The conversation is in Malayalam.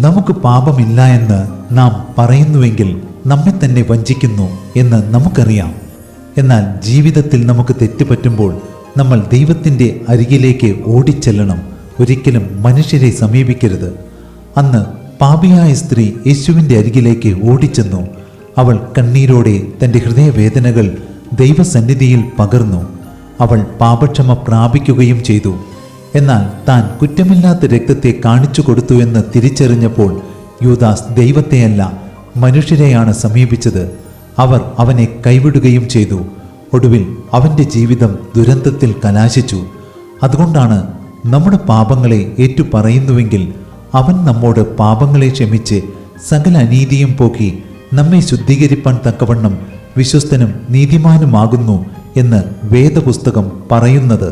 നമുക്ക് പാപമില്ല എന്ന് നാം പറയുന്നുവെങ്കിൽ നമ്മെ തന്നെ വഞ്ചിക്കുന്നു എന്ന് നമുക്കറിയാം. എന്നാൽ ജീവിതത്തിൽ നമുക്ക് തെറ്റുപറ്റുമ്പോൾ നമ്മൾ ദൈവത്തിൻ്റെ അരികിലേക്ക് ഓടിച്ചെല്ലണം, ഒരിക്കലും മനുഷ്യരെ സമീപിക്കരുത്. അന്ന് പാപിയായ സ്ത്രീ യേശുവിൻ്റെ അരികിലേക്ക് ഓടിച്ചെന്നു. അവൾ കണ്ണീരോടെ തൻ്റെ ഹൃദയവേദനകൾ ദൈവസന്നിധിയിൽ പകർന്നു. അവൾ പാപക്ഷമ പ്രാപിക്കുകയും ചെയ്തു. എന്നാൽ താൻ കുറ്റമില്ലാത്ത രക്തത്തെ കാണിച്ചു കൊടുത്തു എന്ന് തിരിച്ചറിഞ്ഞപ്പോൾ യൂദാസ് ദൈവത്തെയല്ല മനുഷ്യരെയാണ് സമീപിച്ചത്. അവർ അവനെ കൈവിടുകയും ചെയ്തു. ഒടുവിൽ അവൻ്റെ ജീവിതം ദുരന്തത്തിൽ കലാശിച്ചു. അതുകൊണ്ടാണ് നമ്മുടെ പാപങ്ങളെ ഏറ്റുപറയുന്നുവെങ്കിൽ അവൻ നമ്മോട് പാപങ്ങളെ ക്ഷമിച്ച് സകല അനീതിയും പോക്കി നമ്മെ ശുദ്ധീകരിപ്പാൻ തക്കവണ്ണം വിശ്വസ്തനും നീതിമാനുമാകുന്നു എന്ന് വേദപുസ്തകം പറയുന്നത്.